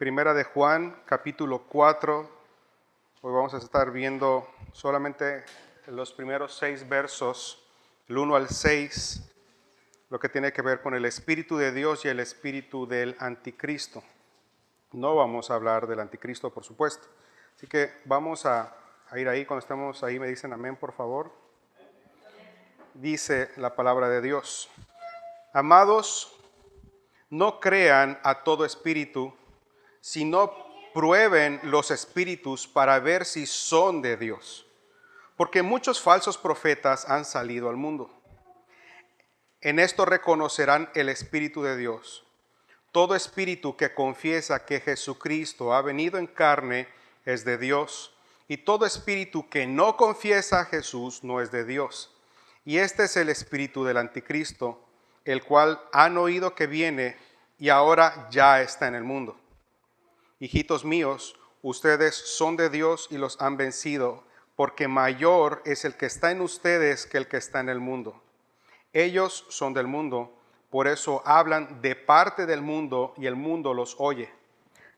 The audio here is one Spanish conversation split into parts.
Primera de Juan, capítulo 4. Hoy vamos a estar viendo solamente los primeros 6 versos, el 1 al 6, lo que tiene que ver con el Espíritu de Dios y el Espíritu del Anticristo. No vamos a hablar del Anticristo, por supuesto. Así que vamos a ir ahí. Cuando estemos ahí me dicen amén, por favor. Dice la palabra de Dios: Amados, no crean a todo espíritu, sino prueben los espíritus para ver si son de Dios. Porque muchos falsos profetas han salido al mundo. En esto reconocerán el Espíritu de Dios. Todo espíritu que confiesa que Jesucristo ha venido en carne es de Dios. Y todo espíritu que no confiesa a Jesús no es de Dios. Y este es el espíritu del Anticristo, el cual han oído que viene y ahora ya está en el mundo. Hijitos míos, ustedes son de Dios y los han vencido, porque mayor es el que está en ustedes que el que está en el mundo. Ellos son del mundo, por eso hablan de parte del mundo y el mundo los oye.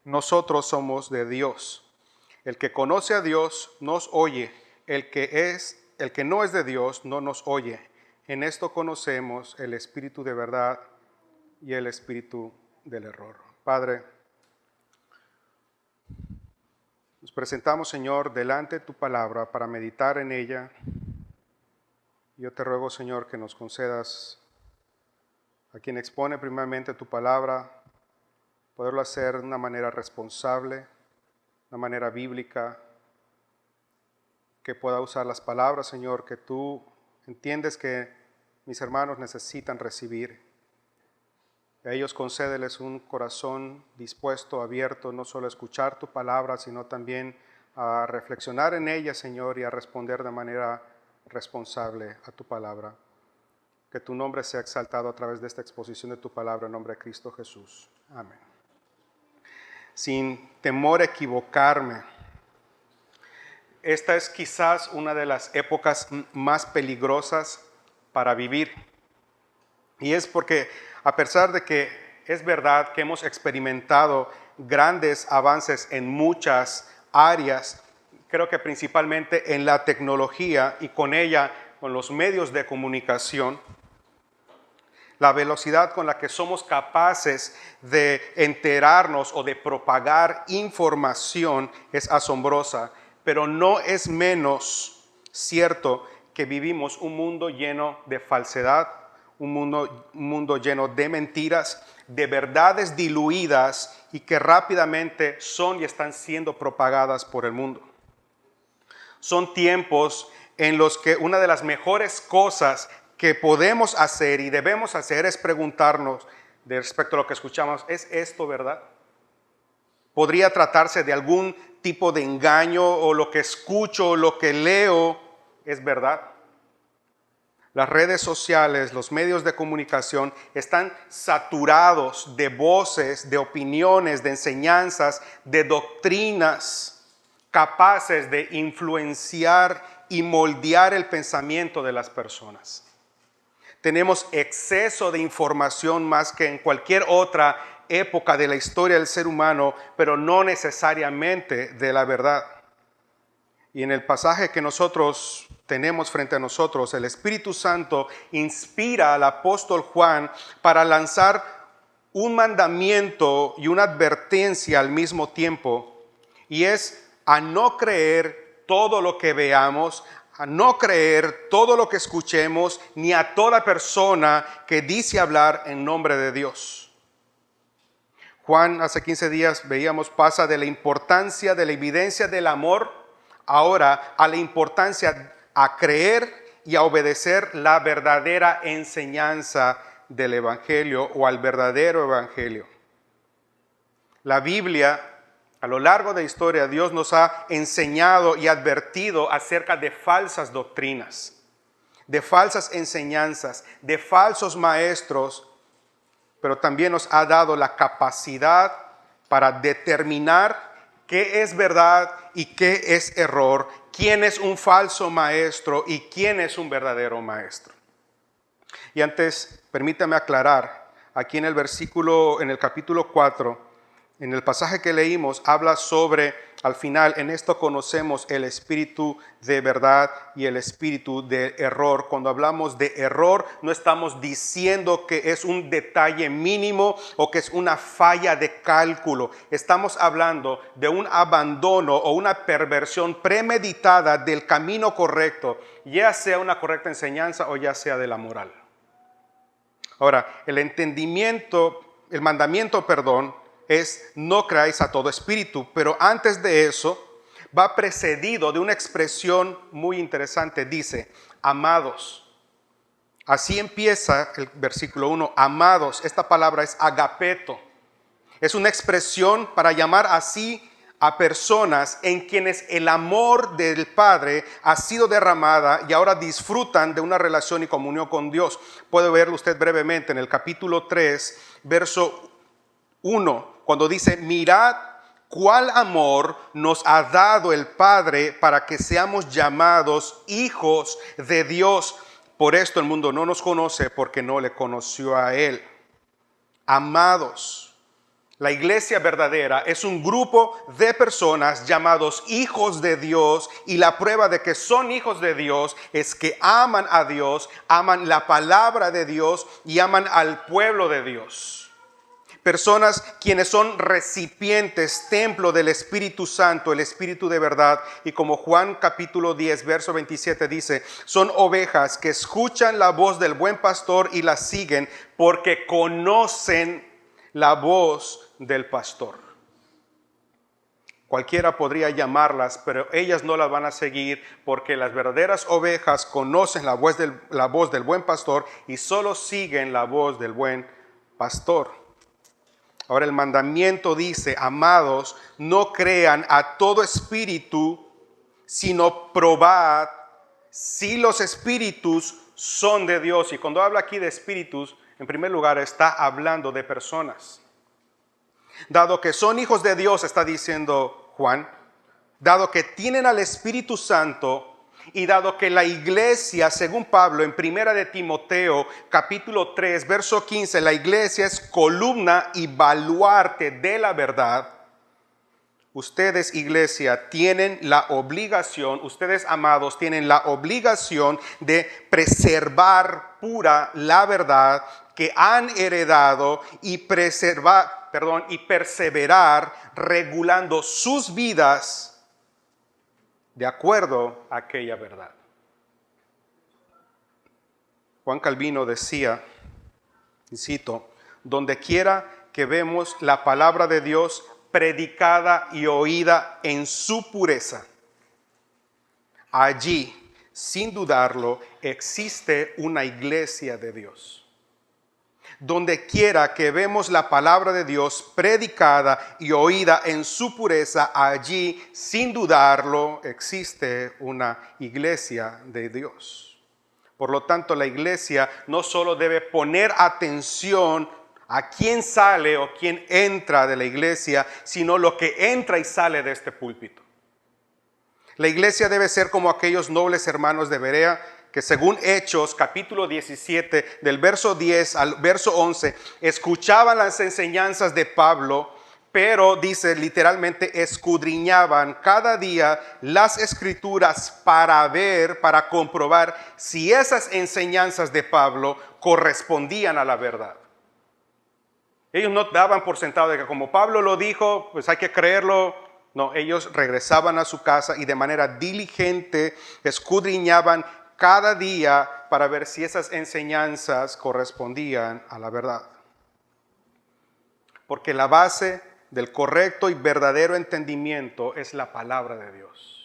Nosotros somos de Dios. El que conoce a Dios nos oye, el que no es de Dios no nos oye. En esto conocemos el espíritu de verdad y el espíritu del error. Padre, nos presentamos, Señor, delante de tu palabra para meditar en ella. Yo te ruego, Señor, que nos concedas a quien expone primeramente tu palabra, poderlo hacer de una manera responsable, de una manera bíblica, que pueda usar las palabras, Señor, que tú entiendes que mis hermanos necesitan recibir. A ellos concédeles un corazón dispuesto, abierto, no solo a escuchar tu palabra, sino también a reflexionar en ella, Señor, y a responder de manera responsable a tu palabra. Que tu nombre sea exaltado a través de esta exposición de tu palabra en nombre de Cristo Jesús. Amén. Sin temor a equivocarme, esta es quizás una de las épocas más peligrosas para vivir. Y es porque, a pesar de que es verdad que hemos experimentado grandes avances en muchas áreas, creo que principalmente en la tecnología y con ella, con los medios de comunicación, la velocidad con la que somos capaces de enterarnos o de propagar información es asombrosa, pero no es menos cierto que vivimos un mundo lleno de falsedad, un mundo lleno de mentiras, de verdades diluidas y que rápidamente son y están siendo propagadas por el mundo. Son tiempos en los que una de las mejores cosas que podemos hacer y debemos hacer es preguntarnos de respecto a lo que escuchamos: ¿es esto verdad? ¿Podría tratarse de algún tipo de engaño o lo que escucho o lo que leo es verdad? Las redes sociales, los medios de comunicación están saturados de voces, de opiniones, de enseñanzas, de doctrinas capaces de influenciar y moldear el pensamiento de las personas. Tenemos exceso de información más que en cualquier otra época de la historia del ser humano, pero no necesariamente de la verdad. Y en el pasaje que nosotros tenemos frente a nosotros, el Espíritu Santo inspira al apóstol Juan para lanzar un mandamiento y una advertencia al mismo tiempo, y es a no creer todo lo que veamos, a no creer todo lo que escuchemos, ni a toda persona que dice hablar en nombre de Dios. Juan, hace 15 días veíamos, pasa de la importancia de la evidencia del amor ahora a la importancia a creer y a obedecer la verdadera enseñanza del Evangelio o al verdadero Evangelio. La Biblia, a lo largo de la historia, Dios nos ha enseñado y advertido acerca de falsas doctrinas, de falsas enseñanzas, de falsos maestros, pero también nos ha dado la capacidad para determinar qué es verdad y qué es error, quién es un falso maestro y quién es un verdadero maestro. Y antes, permítame aclarar, aquí en el capítulo 4, En el pasaje que leímos habla sobre, al final, en esto conocemos el espíritu de verdad y el espíritu de error. Cuando hablamos de error, no estamos diciendo que es un detalle mínimo o que es una falla de cálculo. Estamos hablando de un abandono o una perversión premeditada del camino correcto, ya sea una correcta enseñanza o ya sea de la moral. Ahora, el mandamiento, es no creáis a todo espíritu, pero antes de eso va precedido de una expresión muy interesante. Dice, amados. Así empieza el versículo 1, amados. Esta palabra es agapeto. Es una expresión para llamar así a personas en quienes el amor del Padre ha sido derramada y ahora disfrutan de una relación y comunión con Dios. Puede verlo usted brevemente en el capítulo 3, verso 1, cuando dice, mirad cuál amor nos ha dado el Padre para que seamos llamados hijos de Dios. Por esto el mundo no nos conoce, porque no le conoció a Él. Amados, la iglesia verdadera es un grupo de personas llamados hijos de Dios, y la prueba de que son hijos de Dios es que aman a Dios, aman la palabra de Dios y aman al pueblo de Dios. Personas quienes son recipientes, templo del Espíritu Santo, el Espíritu de verdad. Y como Juan capítulo 10, verso 27 dice, son ovejas que escuchan la voz del buen pastor y la siguen porque conocen la voz del pastor. Cualquiera podría llamarlas, pero ellas no las van a seguir porque las verdaderas ovejas conocen la voz del buen pastor y solo siguen la voz del buen pastor. Ahora el mandamiento dice, amados, no crean a todo espíritu, sino probad si los espíritus son de Dios. Y cuando habla aquí de espíritus, en primer lugar está hablando de personas. Dado que son hijos de Dios, está diciendo Juan, dado que tienen al Espíritu Santo, y dado que la iglesia, según Pablo, en primera de Timoteo, capítulo 3, verso 15, la iglesia es columna y baluarte de la verdad. Ustedes, iglesia, tienen la obligación, ustedes amados, tienen la obligación de preservar pura la verdad que han heredado y perseverar regulando sus vidas de acuerdo a aquella verdad. Juan Calvino decía, y cito, donde quiera que vemos la palabra de Dios predicada y oída en su pureza, allí, sin dudarlo, existe una iglesia de Dios. Donde quiera que vemos la palabra de Dios predicada y oída en su pureza, allí, sin dudarlo, existe una iglesia de Dios. Por lo tanto, la iglesia no solo debe poner atención a quién sale o quién entra de la iglesia, sino lo que entra y sale de este púlpito. La iglesia debe ser como aquellos nobles hermanos de Berea, que según Hechos capítulo 17 del verso 10 al verso 11 escuchaban las enseñanzas de Pablo, pero dice literalmente escudriñaban cada día las escrituras para comprobar si esas enseñanzas de Pablo correspondían a la verdad. Ellos no daban por sentado de que como Pablo lo dijo, pues hay que creerlo. No, ellos regresaban a su casa y de manera diligente escudriñaban cada día para ver si esas enseñanzas correspondían a la verdad. Porque la base del correcto y verdadero entendimiento es la palabra de Dios.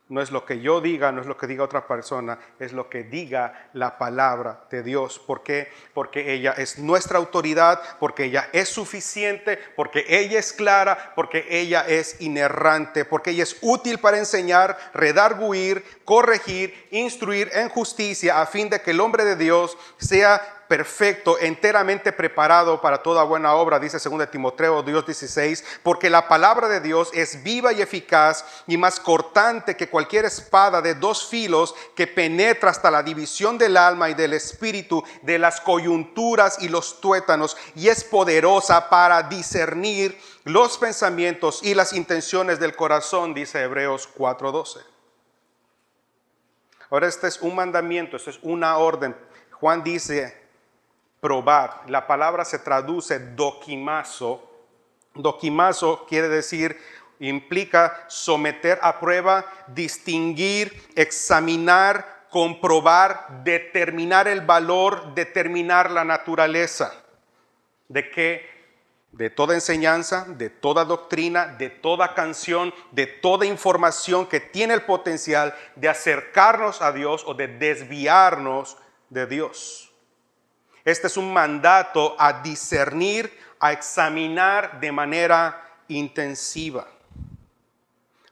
No es lo que yo diga, no es lo que diga otra persona, es lo que diga la palabra de Dios. ¿Por qué? Porque ella es nuestra autoridad, porque ella es suficiente, porque ella es clara, porque ella es inerrante, porque ella es útil para enseñar, redarguir, corregir, instruir en justicia, a fin de que el hombre de Dios sea perfecto, enteramente preparado para toda buena obra, dice 2 Timoteo 2:16, porque la palabra de Dios es viva y eficaz y más cortante que cualquier espada de dos filos, que penetra hasta la división del alma y del espíritu, de las coyunturas y los tuétanos, y es poderosa para discernir los pensamientos y las intenciones del corazón, dice Hebreos 4:12. Ahora, este es un mandamiento, esto es una orden. Juan dice probar. La palabra se traduce dokimazo. Dokimazo quiere decir, implica someter a prueba, distinguir, examinar, comprobar, determinar el valor, determinar la naturaleza. ¿De qué? De toda enseñanza, de toda doctrina, de toda canción, de toda información que tiene el potencial de acercarnos a Dios o de desviarnos de Dios. Este es un mandato a discernir, a examinar de manera intensiva.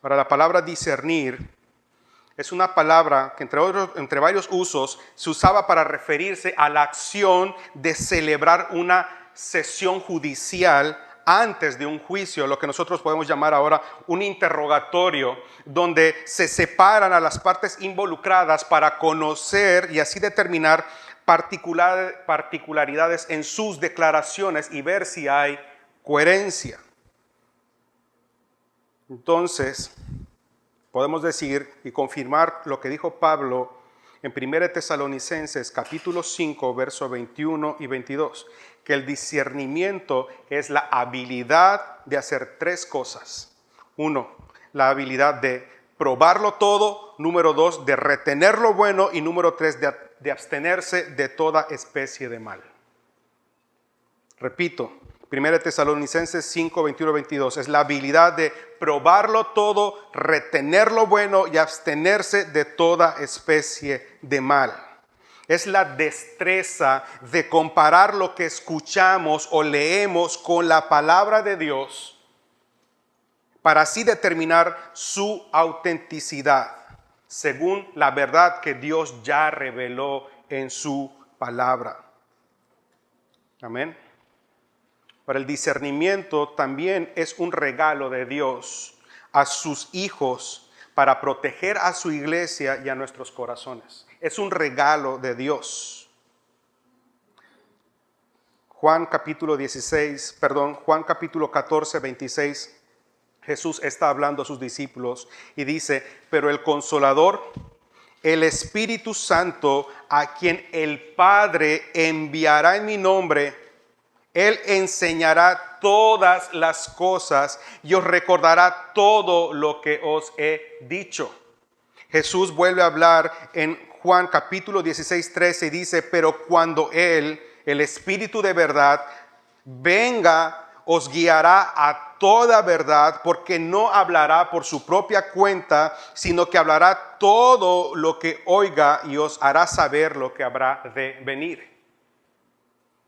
Ahora, la palabra discernir es una palabra que entre varios usos se usaba para referirse a la acción de celebrar una sesión judicial antes de un juicio, lo que nosotros podemos llamar ahora un interrogatorio, donde se separan a las partes involucradas para conocer y así determinar particularidades en sus declaraciones y ver si hay coherencia. Entonces, podemos decir y confirmar lo que dijo Pablo en 1 Tesalonicenses capítulo 5, versos 21 y 22, que el discernimiento es la habilidad de hacer tres cosas. Uno, la habilidad de probarlo todo. Número dos, de retener lo bueno. Y número tres, de abstenerse de toda especie de mal. Repito, 1 Tesalonicenses 5, 21, 22, es la habilidad de probarlo todo, retener lo bueno y abstenerse de toda especie de mal. Es la destreza de comparar lo que escuchamos o leemos con la palabra de Dios para así determinar su autenticidad según la verdad que Dios ya reveló en su palabra. Amén. Para el discernimiento también es un regalo de Dios a sus hijos para proteger a su iglesia y a nuestros corazones. Es un regalo de Dios. Juan capítulo 14, 26, Jesús está hablando a sus discípulos y dice, pero el Consolador, el Espíritu Santo, a quien el Padre enviará en mi nombre, Él enseñará todas las cosas y os recordará todo lo que os he dicho. Jesús vuelve a hablar en Juan capítulo 16, 13 y dice, pero cuando Él, el Espíritu de verdad, venga, os guiará a toda verdad, porque no hablará por su propia cuenta, sino que hablará todo lo que oiga y os hará saber lo que habrá de venir.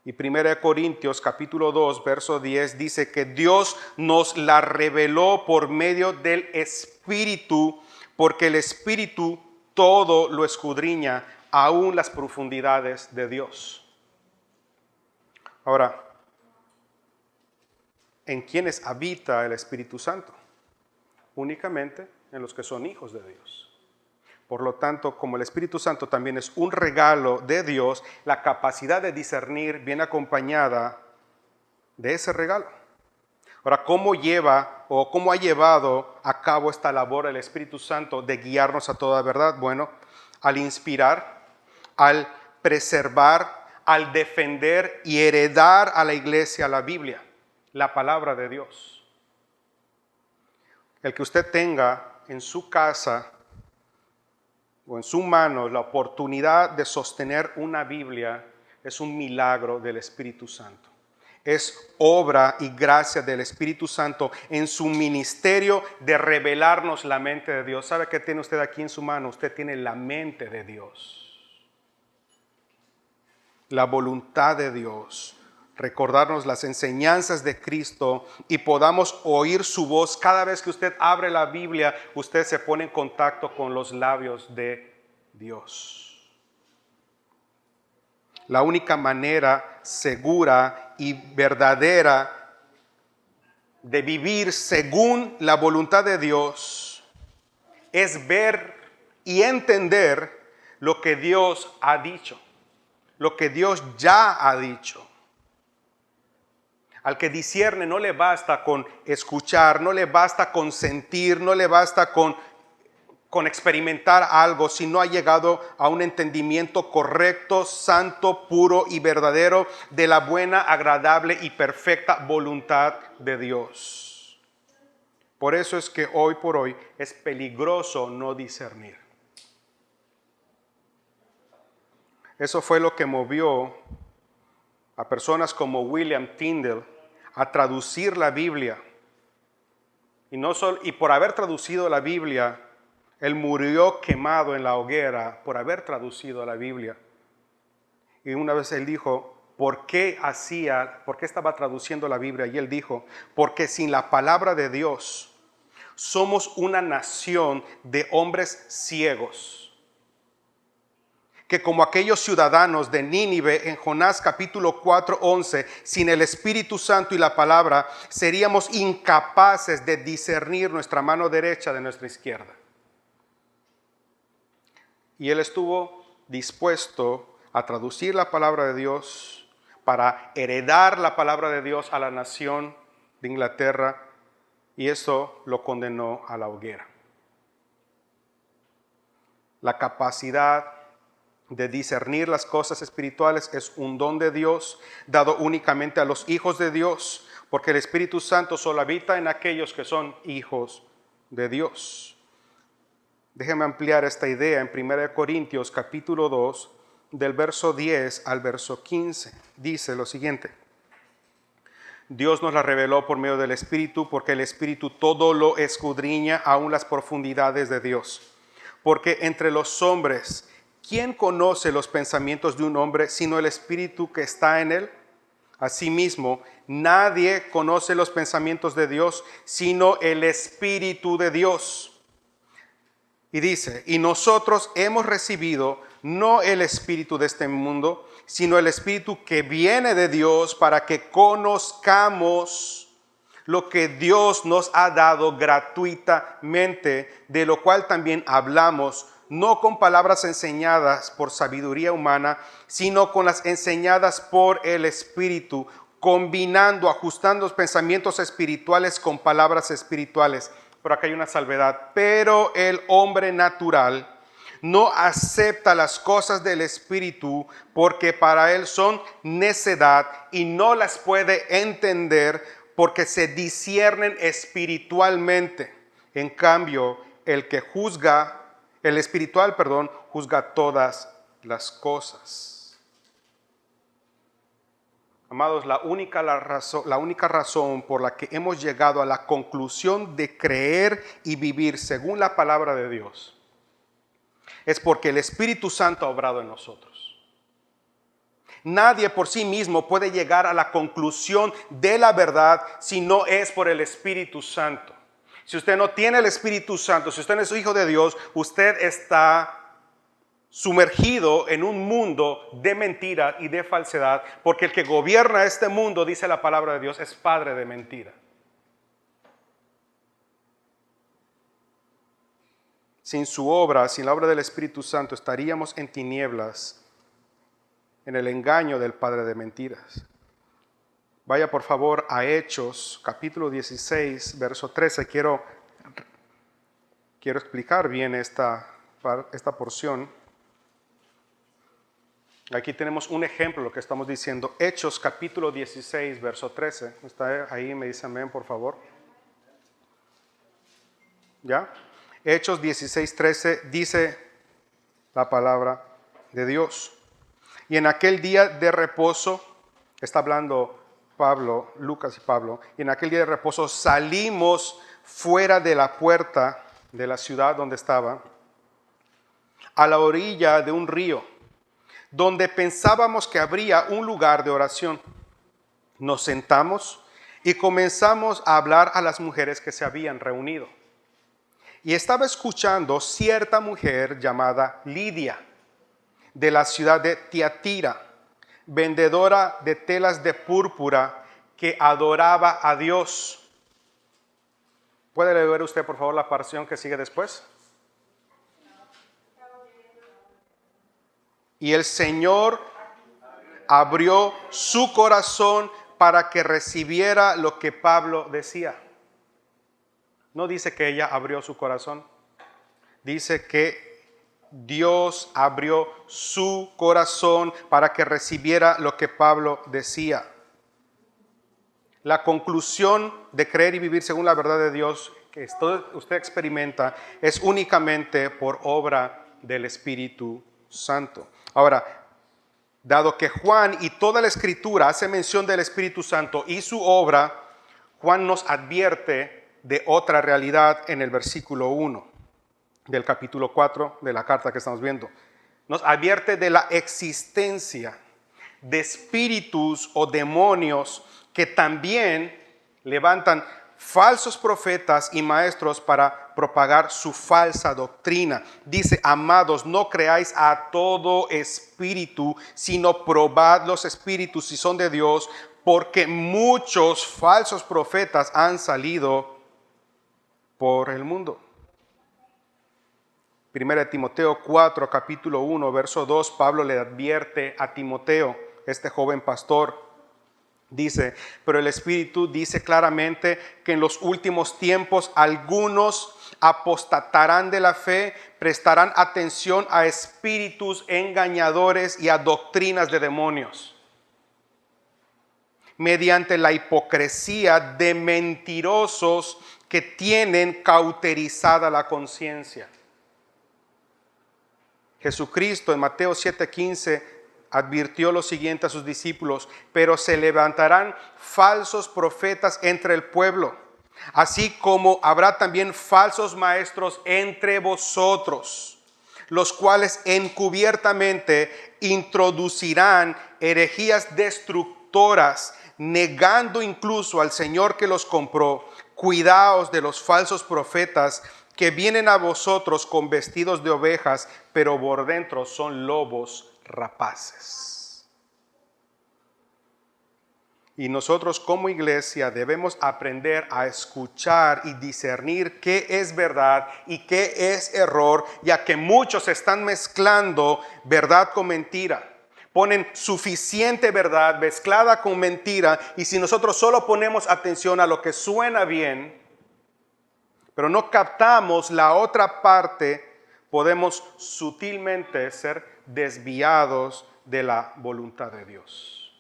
Y 1 Corintios capítulo 2, verso 10 dice que Dios nos la reveló por medio del Espíritu, porque el Espíritu todo lo escudriña, aún las profundidades de Dios. Ahora, ¿en quiénes habita el Espíritu Santo? Únicamente en los que son hijos de Dios. Por lo tanto, como el Espíritu Santo también es un regalo de Dios, la capacidad de discernir viene acompañada de ese regalo. Ahora, ¿cómo ha llevado a cabo esta labor el Espíritu Santo de guiarnos a toda verdad? Bueno, al inspirar, al preservar, al defender y heredar a la iglesia la Biblia, la palabra de Dios. El que usted tenga en su casa o en su mano la oportunidad de sostener una Biblia es un milagro del Espíritu Santo. Es obra y gracia del Espíritu Santo en su ministerio de revelarnos la mente de Dios. ¿Sabe qué tiene usted aquí en su mano? Usted tiene la mente de Dios, la voluntad de Dios. Recordarnos las enseñanzas de Cristo y podamos oír su voz. Cada vez que usted abre la Biblia, usted se pone en contacto con los labios de Dios. La única manera segura y verdadera de vivir según la voluntad de Dios es ver y entender lo que Dios ha dicho, lo que Dios ya ha dicho. Al que discierne no le basta con escuchar, no le basta con sentir, no le basta con experimentar algo, si no ha llegado a un entendimiento correcto, santo, puro y verdadero de la buena, agradable y perfecta voluntad de Dios. Por eso es que hoy por hoy es peligroso no discernir. Eso fue lo que movió a personas como William Tyndale a traducir la Biblia. Y por haber traducido la Biblia, él murió quemado en la hoguera por haber traducido la Biblia. Y una vez él dijo, ¿por qué estaba traduciendo la Biblia? Y él dijo, porque sin la palabra de Dios somos una nación de hombres ciegos, que como aquellos ciudadanos de Nínive en Jonás capítulo 4:11, sin el Espíritu Santo y la palabra, seríamos incapaces de discernir nuestra mano derecha de nuestra izquierda. Y él estuvo dispuesto a traducir la palabra de Dios para heredar la palabra de Dios a la nación de Inglaterra, y eso lo condenó a la hoguera. La capacidad de discernir las cosas espirituales es un don de Dios dado únicamente a los hijos de Dios, porque el Espíritu Santo solo habita en aquellos que son hijos de Dios. Déjeme ampliar esta idea en 1 Corintios capítulo 2, del verso 10 al verso 15. Dice lo siguiente: Dios nos la reveló por medio del Espíritu, porque el Espíritu todo lo escudriña, aún las profundidades de Dios. Porque entre los hombres, ¿quién conoce los pensamientos de un hombre sino el Espíritu que está en él? Asimismo, nadie conoce los pensamientos de Dios sino el Espíritu de Dios. Y dice, y nosotros hemos recibido no el espíritu de este mundo, sino el Espíritu que viene de Dios, para que conozcamos lo que Dios nos ha dado gratuitamente, de lo cual también hablamos, no con palabras enseñadas por sabiduría humana, sino con las enseñadas por el Espíritu, combinando, ajustando los pensamientos espirituales con palabras espirituales. Pero acá hay una salvedad. Pero el hombre natural no acepta las cosas del Espíritu, porque para él son necedad y no las puede entender, porque se disciernen espiritualmente. En cambio, el espiritual, juzga todas las cosas. Amados, la única razón por la que hemos llegado a la conclusión de creer y vivir según la palabra de Dios es porque el Espíritu Santo ha obrado en nosotros. Nadie por sí mismo puede llegar a la conclusión de la verdad si no es por el Espíritu Santo. Si usted no tiene el Espíritu Santo, si usted no es hijo de Dios, usted está sumergido en un mundo de mentira y de falsedad, porque el que gobierna este mundo, dice la palabra de Dios, es padre de mentira. Sin su obra, sin la obra del Espíritu Santo, estaríamos en tinieblas, en el engaño del padre de mentiras. Vaya por favor a Hechos, capítulo 16, verso 13. Quiero explicar bien esta porción. Aquí tenemos un ejemplo de lo que estamos diciendo. Hechos capítulo 16, verso 13. ¿Está ahí? Me dice amén, por favor. ¿Ya? Hechos 16, 13 dice la palabra de Dios. Y en aquel día de reposo, está hablando Pablo, Lucas y Pablo, y en aquel día de reposo salimos fuera de la puerta de la ciudad donde estaba, a la orilla de un río, donde pensábamos que habría un lugar de oración. Nos sentamos y comenzamos a hablar a las mujeres que se habían reunido. Y estaba escuchando cierta mujer llamada Lidia, de la ciudad de Tiatira, vendedora de telas de púrpura que adoraba a Dios. ¿Puede leer usted, por favor, la porción que sigue después? Y el Señor abrió su corazón para que recibiera lo que Pablo decía. No dice que ella abrió su corazón. Dice que Dios abrió su corazón para que recibiera lo que Pablo decía. La conclusión de creer y vivir según la verdad de Dios que usted experimenta es únicamente por obra del Espíritu Santo. Ahora, dado que Juan y toda la Escritura hace mención del Espíritu Santo y su obra, Juan nos advierte de otra realidad en el versículo 1 del capítulo 4 de la carta que estamos viendo. Nos advierte de la existencia de espíritus o demonios que también levantan falsos profetas y maestros para propagar su falsa doctrina. Dice: amados, no creáis a todo espíritu, sino probad los espíritus si son de Dios, porque muchos falsos profetas han salido por el mundo. 1 Timoteo 4, capítulo 1, verso 2, Pablo le advierte a Timoteo, este joven pastor. Dice: pero el Espíritu dice claramente que en los últimos tiempos algunos apostatarán de la fe, prestarán atención a espíritus engañadores y a doctrinas de demonios, mediante la hipocresía de mentirosos que tienen cauterizada la conciencia. Jesucristo en Mateo 7:15 advirtió lo siguiente a sus discípulos: pero se levantarán falsos profetas entre el pueblo, así como habrá también falsos maestros entre vosotros, los cuales encubiertamente introducirán herejías destructoras, negando incluso al Señor que los compró. Cuidaos de los falsos profetas que vienen a vosotros con vestidos de ovejas, pero por dentro son lobos rapaces. Y nosotros como iglesia debemos aprender a escuchar y discernir qué es verdad y qué es error, ya que muchos están mezclando verdad con mentira. Ponen suficiente verdad mezclada con mentira, y si nosotros solo ponemos atención a lo que suena bien, pero no captamos la otra parte, podemos sutilmente ser desviados de la voluntad de Dios.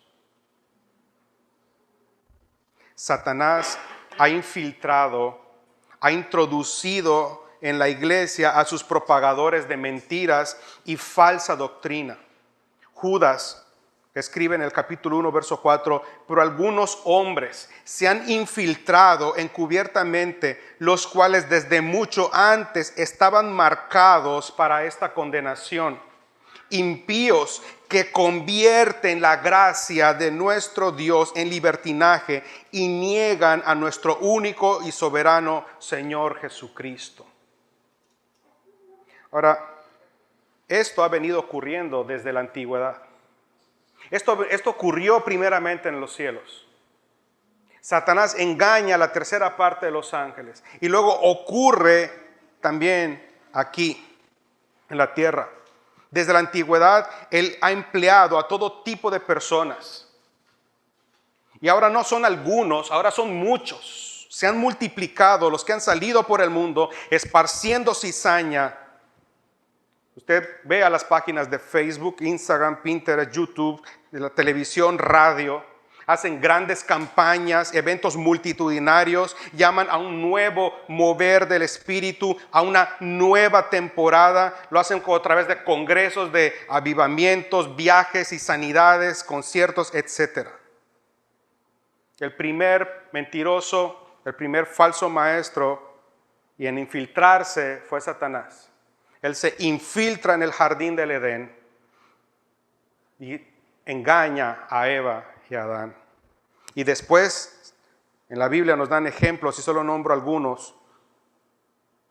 Satanás ha infiltrado, ha introducido en la iglesia a sus propagadores de mentiras y falsa doctrina. Judas escribe en el capítulo 1, verso 4: pero algunos hombres se han infiltrado encubiertamente, los cuales desde mucho antes estaban marcados para esta condenación. Impíos que convierten la gracia de nuestro Dios en libertinaje y niegan a nuestro único y soberano Señor Jesucristo. Ahora, esto ha venido ocurriendo desde la antigüedad. Esto ocurrió primeramente en los cielos. Satanás engaña a la tercera parte de los ángeles y luego ocurre también aquí en la tierra. Desde la antigüedad él ha empleado a todo tipo de personas. Y ahora no son algunos, ahora son muchos. Se han multiplicado los que han salido por el mundo esparciendo cizaña. Usted vea las páginas de Facebook, Instagram, Pinterest, YouTube, de la televisión, radio. Hacen grandes campañas, eventos multitudinarios, llaman a un nuevo mover del Espíritu, a una nueva temporada. Lo hacen a través de congresos de avivamientos, viajes y sanidades, conciertos, etc. El primer mentiroso, el primer falso maestro y en infiltrarse fue Satanás. Él se infiltra en el jardín del Edén y engaña a Eva y a Adán. Y después en la Biblia nos dan ejemplos, y solo nombro algunos.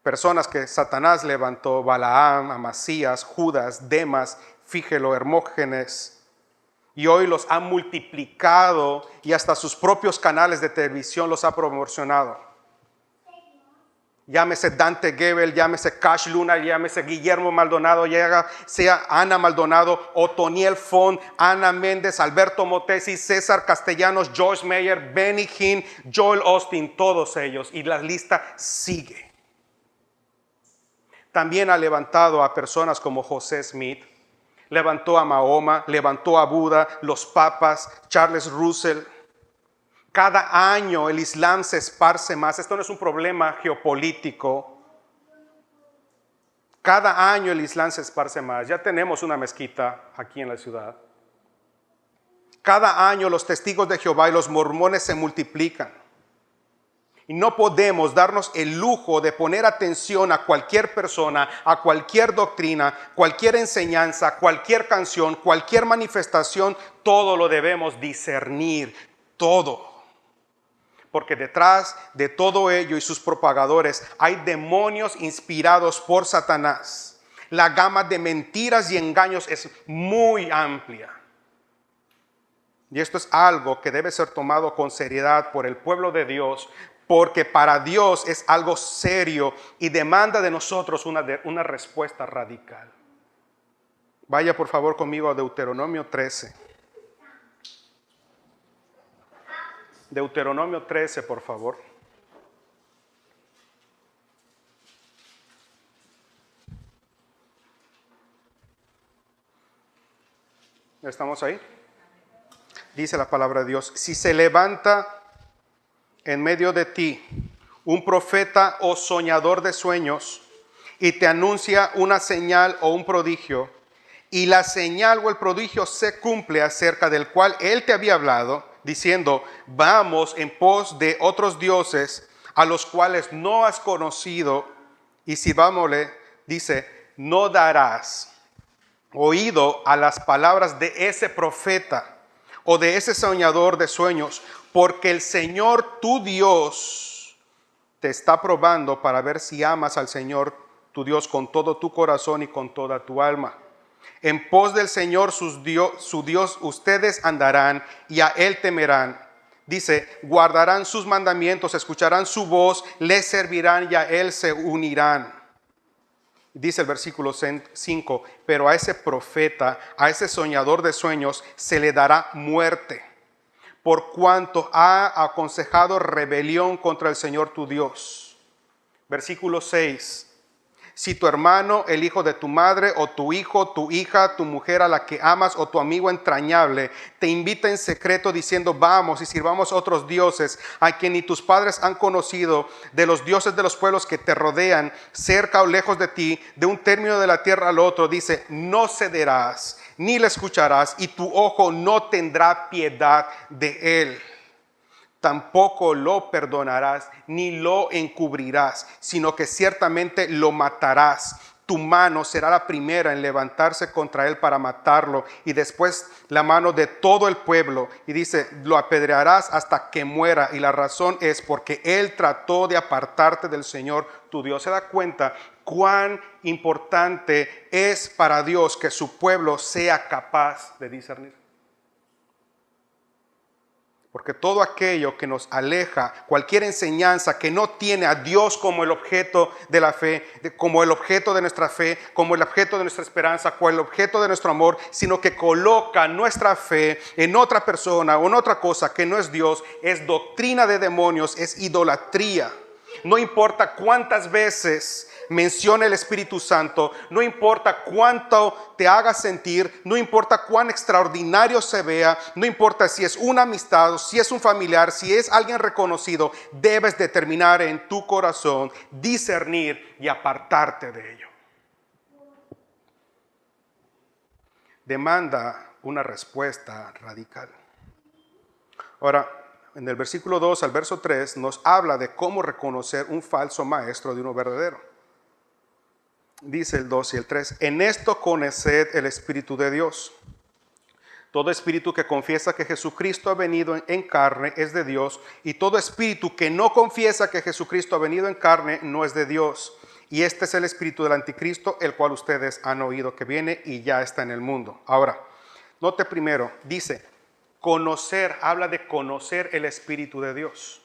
Personas que Satanás levantó: Balaam, Amasías, Judas, Demas, Fígelo, Hermógenes y hoy los ha multiplicado y hasta sus propios canales de televisión los ha promocionado. Llámese Dante Gebel, llámese Cash Luna, llámese Guillermo Maldonado, sea Ana Maldonado, Otoniel Font, Ana Méndez, Alberto Motesi, César Castellanos, George Meyer, Benny Hinn, Joel Austin, todos ellos. Y la lista sigue. También ha levantado a personas como José Smith, levantó a Mahoma, levantó a Buda, los papas, Charles Russell. Cada año el Islam se esparce más. Esto no es un problema geopolítico. Cada año el Islam se esparce más. Ya tenemos una mezquita aquí en la ciudad. Cada año los testigos de Jehová y los mormones se multiplican. Y no podemos darnos el lujo de poner atención a cualquier persona, a cualquier doctrina, cualquier enseñanza, cualquier canción, cualquier manifestación. Todo lo debemos discernir, todo. Porque detrás de todo ello y sus propagadores hay demonios inspirados por Satanás. La gama de mentiras y engaños es muy amplia. Y esto es algo que debe ser tomado con seriedad por el pueblo de Dios, porque para Dios es algo serio y demanda de nosotros una respuesta radical. Vaya por favor conmigo a Deuteronomio 13. Deuteronomio 13, por favor. ¿Estamos ahí? Dice la palabra de Dios: si se levanta en medio de ti un profeta o soñador de sueños y te anuncia una señal o un prodigio, y la señal o el prodigio se cumple acerca del cual él te había hablado, diciendo: vamos en pos de otros dioses a los cuales no has conocido, y sirvámosle, dice, no darás oído a las palabras de ese profeta o de ese soñador de sueños, porque el Señor tu Dios te está probando para ver si amas al Señor tu Dios con todo tu corazón y con toda tu alma. En pos del Señor su Dios ustedes andarán y a Él temerán. Dice, guardarán sus mandamientos, escucharán su voz, le servirán y a Él se unirán. Dice el versículo 5, pero a ese profeta, a ese soñador de sueños, se le dará muerte, por cuanto ha aconsejado rebelión contra el Señor tu Dios. Versículo 6. Si tu hermano, el hijo de tu madre, o tu hijo, tu hija, tu mujer a la que amas, o tu amigo entrañable, te invita en secreto diciendo, vamos y sirvamos a otros dioses, a quien ni tus padres han conocido, de los dioses de los pueblos que te rodean, cerca o lejos de ti, de un término de la tierra al otro, dice, no cederás, ni le escucharás, y tu ojo no tendrá piedad de él. Tampoco lo perdonarás ni lo encubrirás, sino que ciertamente lo matarás. Tu mano será la primera en levantarse contra él para matarlo, y después la mano de todo el pueblo. Y dice, lo apedrearás hasta que muera, y la razón es porque él trató de apartarte del Señor tu Dios. ¿Se da cuenta cuán importante es para Dios que su pueblo sea capaz de discernir? Porque todo aquello que nos aleja, cualquier enseñanza que no tiene a Dios como el objeto de la fe, como el objeto de nuestra fe, como el objeto de nuestra esperanza, como el objeto de nuestro amor, sino que coloca nuestra fe en otra persona o en otra cosa que no es Dios, es doctrina de demonios, es idolatría. No importa cuántas veces menciona el Espíritu Santo, no importa cuánto te haga sentir, no importa cuán extraordinario se vea, no importa si es una amistad, si es un familiar, si es alguien reconocido, debes determinar en tu corazón, discernir y apartarte de ello. Demanda una respuesta radical. Ahora, en el versículo 2 al verso 3 nos habla de cómo reconocer un falso maestro de uno verdadero. Dice el 2 y el 3, en esto conoced el Espíritu de Dios. Todo espíritu que confiesa que Jesucristo ha venido en carne es de Dios, y todo espíritu que no confiesa que Jesucristo ha venido en carne no es de Dios. Y este es el espíritu del anticristo, el cual ustedes han oído que viene y ya está en el mundo. Ahora, Note primero, dice, conocer, habla de conocer el Espíritu de Dios.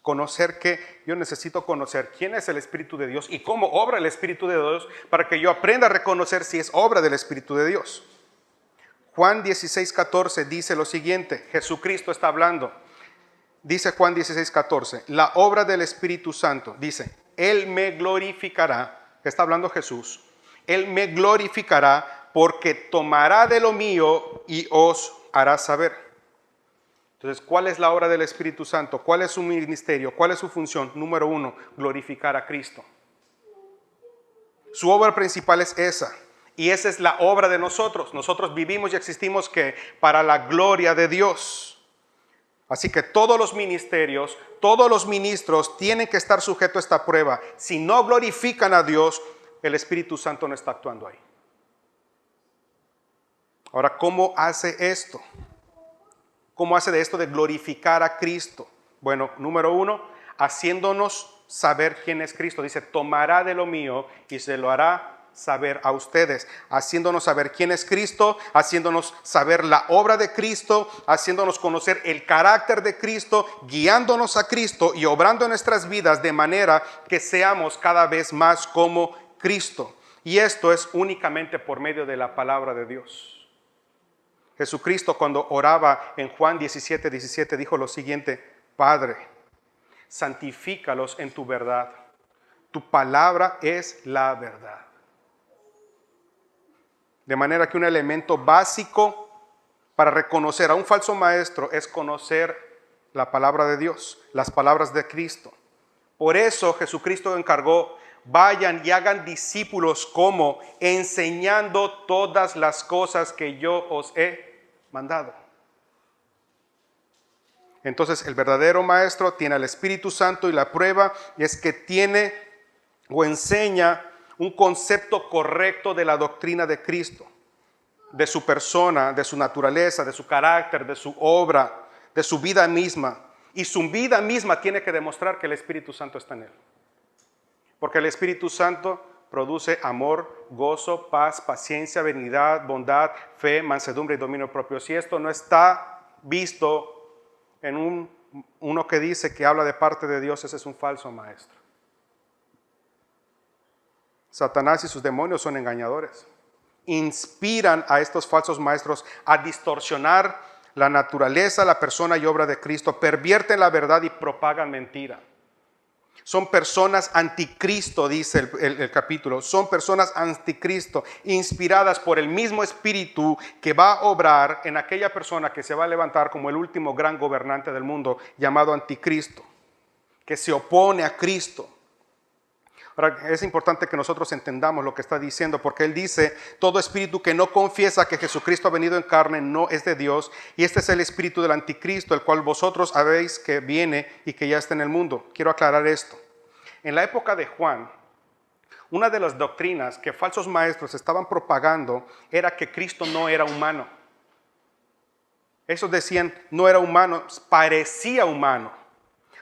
Conocer que yo necesito conocer quién es el Espíritu de Dios y cómo obra el Espíritu de Dios para que yo aprenda a reconocer si es obra del Espíritu de Dios. Juan 16:14 dice lo siguiente, Jesucristo está hablando. Dice Juan 16:14, la obra del Espíritu Santo, dice, Él me glorificará, que está hablando Jesús, Él me glorificará porque tomará de lo mío y os hará saber. Entonces, ¿cuál es la obra del Espíritu Santo? ¿Cuál es su ministerio? ¿Cuál es su función? Número 1, glorificar a Cristo. Su obra principal es esa. Y esa es la obra de nosotros. Nosotros vivimos y existimos que para la gloria de Dios. Así que todos los ministerios, todos los ministros tienen que estar sujetos a esta prueba. Si no glorifican a Dios, el Espíritu Santo no está actuando ahí. Ahora, ¿cómo hace esto? ¿Cómo hace de esto de glorificar a Cristo? Bueno, número 1, haciéndonos saber quién es Cristo. Dice, tomará de lo mío y se lo hará saber a ustedes, haciéndonos saber quién es Cristo, haciéndonos saber la obra de Cristo, haciéndonos conocer el carácter de Cristo, guiándonos a Cristo y obrando en nuestras vidas de manera que seamos cada vez más como Cristo. Y esto es únicamente por medio de la palabra de Dios. Jesucristo, cuando oraba en Juan 17:17, dijo lo siguiente: Padre, santifícalos en tu verdad. Tu palabra es la verdad. De manera que un elemento básico para reconocer a un falso maestro es conocer la palabra de Dios, las palabras de Cristo. Por eso Jesucristo encargó, vayan y hagan discípulos, como enseñando todas las cosas que yo os he mandado. Entonces el verdadero maestro tiene al Espíritu Santo y la prueba es que tiene o enseña un concepto correcto de la doctrina de Cristo, de su persona, de su naturaleza, de su carácter, de su obra, de su vida misma. Y su vida misma tiene que demostrar que el Espíritu Santo está en él. Porque el Espíritu Santo produce amor, gozo, paz, paciencia, benignidad, bondad, fe, mansedumbre y dominio propio. Si esto no está visto en uno que dice que habla de parte de Dios, ese es un falso maestro. Satanás y sus demonios son engañadores. Inspiran a estos falsos maestros a distorsionar la naturaleza, la persona y obra de Cristo, pervierten la verdad y propagan mentira. Son personas anticristo, dice el capítulo. Son personas anticristo, inspiradas por el mismo espíritu que va a obrar en aquella persona que se va a levantar como el último gran gobernante del mundo, llamado anticristo, que se opone a Cristo. Ahora, es importante que nosotros entendamos lo que está diciendo, porque él dice, todo espíritu que no confiesa que Jesucristo ha venido en carne no es de Dios, y este es el espíritu del anticristo, el cual vosotros sabéis que viene y que ya está en el mundo. Quiero aclarar esto. En la época de Juan, una de las doctrinas que falsos maestros estaban propagando era que Cristo no era humano. Esos decían, no era humano, parecía humano.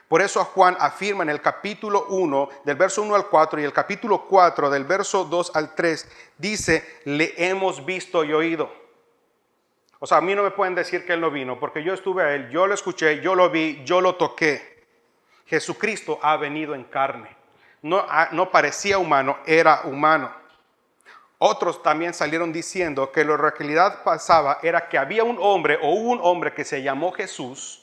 Por eso Juan afirma en el capítulo 1, del verso 1 al 4, y el capítulo 4, del verso 2 al 3, dice, le hemos visto y oído. O sea, a mí no me pueden decir que él no vino, porque yo estuve a él, yo lo escuché, yo lo vi, yo lo toqué. Jesucristo ha venido en carne. No parecía humano, era humano. Otros también salieron diciendo que lo que en realidad pasaba era que había un hombre, o hubo un hombre que se llamó Jesús,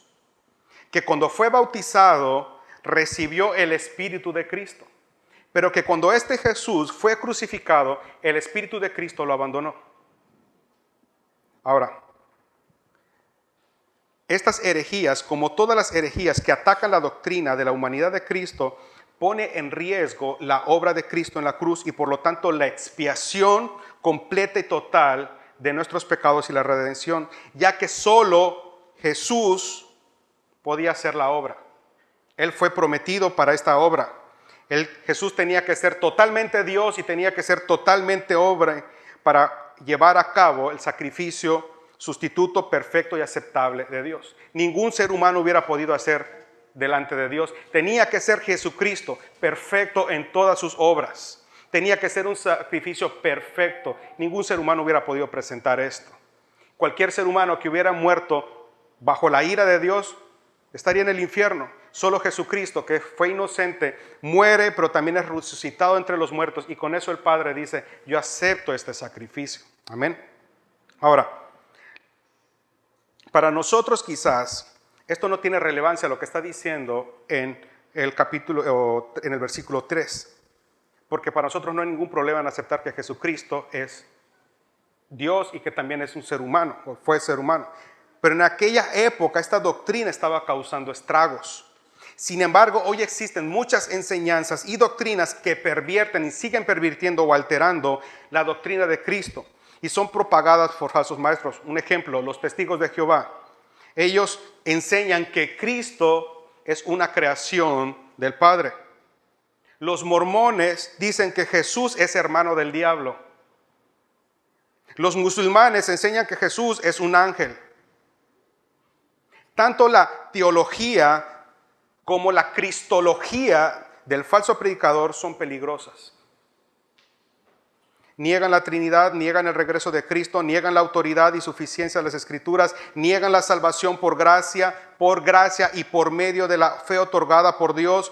que cuando fue bautizado recibió el Espíritu de Cristo, pero que cuando este Jesús fue crucificado, el Espíritu de Cristo lo abandonó. Ahora, estas herejías, como todas las herejías que atacan la doctrina de la humanidad de Cristo, pone en riesgo la obra de Cristo en la cruz y por lo tanto la expiación completa y total de nuestros pecados y la redención, ya que solo Jesús podía hacer la obra. Él fue prometido para esta obra. Jesús tenía que ser totalmente Dios y tenía que ser totalmente hombre para llevar a cabo el sacrificio sustituto perfecto y aceptable de Dios. Ningún ser humano hubiera podido hacer delante de Dios. Tenía que ser Jesucristo, perfecto en todas sus obras. Tenía que ser un sacrificio perfecto. Ningún ser humano hubiera podido presentar esto. Cualquier ser humano que hubiera muerto bajo la ira de Dios estaría en el infierno. Solo Jesucristo, que fue inocente, muere, pero también es resucitado entre los muertos. Y con eso el Padre dice, yo acepto este sacrificio. Amén. Ahora, para nosotros quizás esto no tiene relevancia lo que está diciendo en el capítulo o en el versículo 3. Porque para nosotros no hay ningún problema en aceptar que Jesucristo es Dios y que también es un ser humano, o fue ser humano. Pero en aquella época esta doctrina estaba causando estragos. Sin embargo, hoy existen muchas enseñanzas y doctrinas que pervierten y siguen pervirtiendo o alterando la doctrina de Cristo y son propagadas por falsos maestros. Un ejemplo, los testigos de Jehová. Ellos enseñan que Cristo es una creación del Padre. Los mormones dicen que Jesús es hermano del diablo. Los musulmanes enseñan que Jesús es un ángel. Tanto la teología como la cristología del falso predicador son peligrosas. Niegan la Trinidad, niegan el regreso de Cristo, niegan la autoridad y suficiencia de las Escrituras, niegan la salvación por gracia y por medio de la fe otorgada por Dios.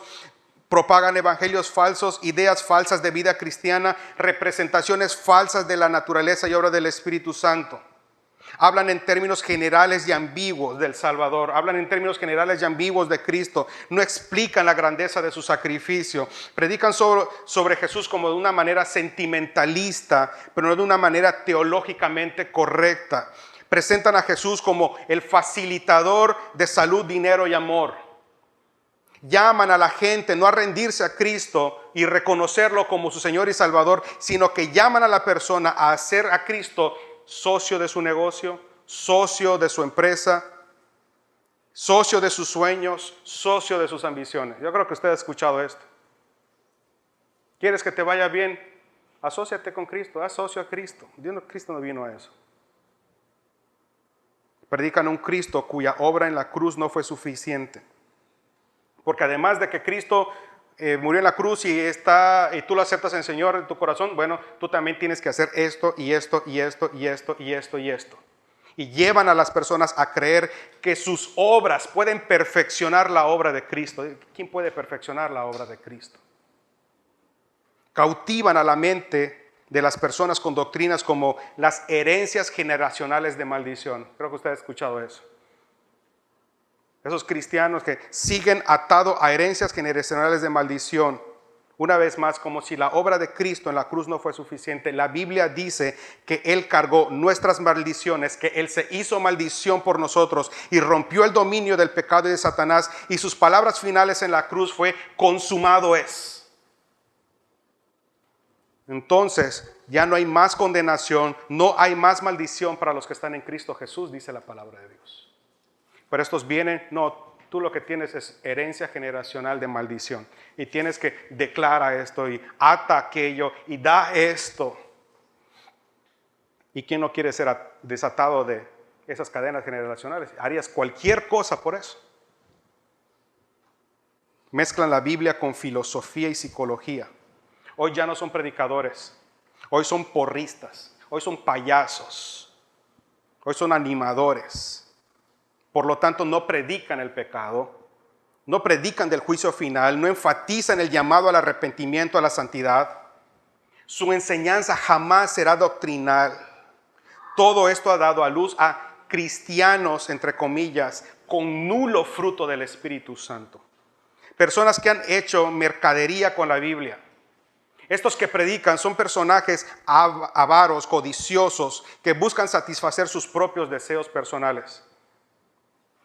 Propagan evangelios falsos, ideas falsas de vida cristiana, representaciones falsas de la naturaleza y obra del Espíritu Santo. Hablan en términos generales y ambiguos del Salvador, hablan en términos generales y ambiguos de Cristo, no explican la grandeza de su sacrificio, predican sobre Jesús como de una manera sentimentalista, pero no de una manera teológicamente correcta. Presentan a Jesús como el facilitador de salud, dinero y amor. Llaman a la gente no a rendirse a Cristo y reconocerlo como su Señor y Salvador, sino que llaman a la persona a hacer a Cristo socio de su negocio, socio de su empresa, socio de sus sueños, socio de sus ambiciones. Yo creo que usted ha escuchado esto. ¿Quieres que te vaya bien? Asóciate con Cristo, haz socio a Cristo. Cristo no vino a eso. Predican a un Cristo cuya obra en la cruz no fue suficiente. Porque además de que Cristo murió en la cruz y tú lo aceptas en el Señor en tu corazón, bueno, tú también tienes que hacer esto y esto y esto y esto y esto y esto. Y llevan a las personas a creer que sus obras pueden perfeccionar la obra de Cristo. ¿Quién puede perfeccionar la obra de Cristo? Cautivan a la mente de las personas con doctrinas como las herencias generacionales de maldición. Creo que usted ha escuchado eso. Esos cristianos que siguen atados a herencias generacionales de maldición. Una vez más, como si la obra de Cristo en la cruz no fue suficiente. La Biblia dice que Él cargó nuestras maldiciones, que Él se hizo maldición por nosotros y rompió el dominio del pecado y de Satanás. Y sus palabras finales en la cruz fue: consumado es. Entonces, ya no hay más condenación, no hay más maldición para los que están en Cristo Jesús, dice la palabra de Dios. Pero estos vienen, no, tú lo que tienes es herencia generacional de maldición. Y tienes que declarar esto y ata aquello y da esto. ¿Y quién no quiere ser desatado de esas cadenas generacionales? Harías cualquier cosa por eso. Mezclan la Biblia con filosofía y psicología. Hoy ya no son predicadores, hoy son porristas, hoy son payasos, hoy son animadores. Por lo tanto, no predican el pecado, no predican del juicio final, no enfatizan el llamado al arrepentimiento, a la santidad. Su enseñanza jamás será doctrinal. Todo esto ha dado a luz a cristianos, entre comillas, con nulo fruto del Espíritu Santo. Personas que han hecho mercadería con la Biblia. Estos que predican son personajes avaros, codiciosos, que buscan satisfacer sus propios deseos personales.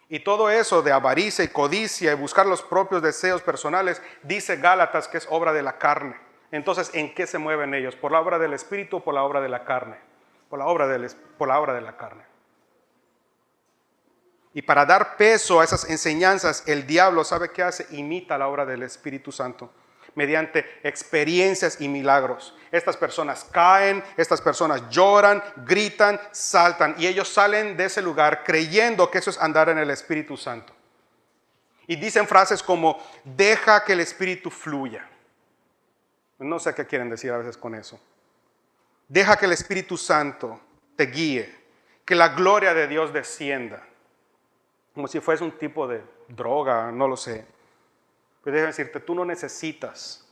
Y todo eso de avaricia y codicia y buscar los propios deseos personales, dice Gálatas que es obra de la carne. Entonces, ¿en qué se mueven ellos? ¿Por la obra del Espíritu o por la obra de la carne? Por la obra de la carne. Y para dar peso a esas enseñanzas, el diablo, ¿sabe qué hace? Imita la obra del Espíritu Santo mediante experiencias y milagros. Estas personas caen, estas personas lloran, gritan, saltan, y ellos salen de ese lugar creyendo que eso es andar en el Espíritu Santo. Y dicen frases como: deja que el Espíritu fluya. No sé qué quieren decir a veces con eso. Deja que el Espíritu Santo te guíe. que la gloria de Dios descienda. Como si fuese un tipo de droga, no lo sé. Pero déjame decirte, tú no necesitas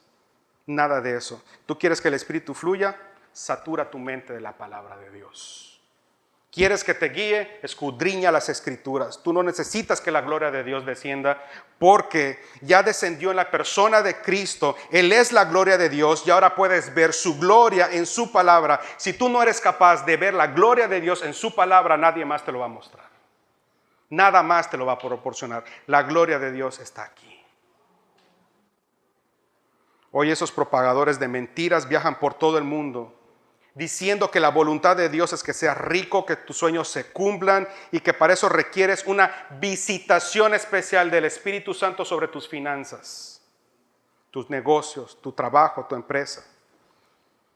nada de eso. Tú quieres que el Espíritu fluya, satura tu mente de la palabra de Dios. ¿Quieres que te guíe? Escudriña las Escrituras. Tú no necesitas que la gloria de Dios descienda porque ya descendió en la persona de Cristo. Él es la gloria de Dios y ahora puedes ver su gloria en su palabra. Si tú no eres capaz de ver la gloria de Dios en su palabra, nadie más te lo va a mostrar. Nada más te lo va a proporcionar. La gloria de Dios está aquí. Hoy esos propagadores de mentiras viajan por todo el mundo diciendo que la voluntad de Dios es que seas rico, que tus sueños se cumplan y que para eso requieres una visitación especial del Espíritu Santo sobre tus finanzas, tus negocios, tu trabajo, tu empresa.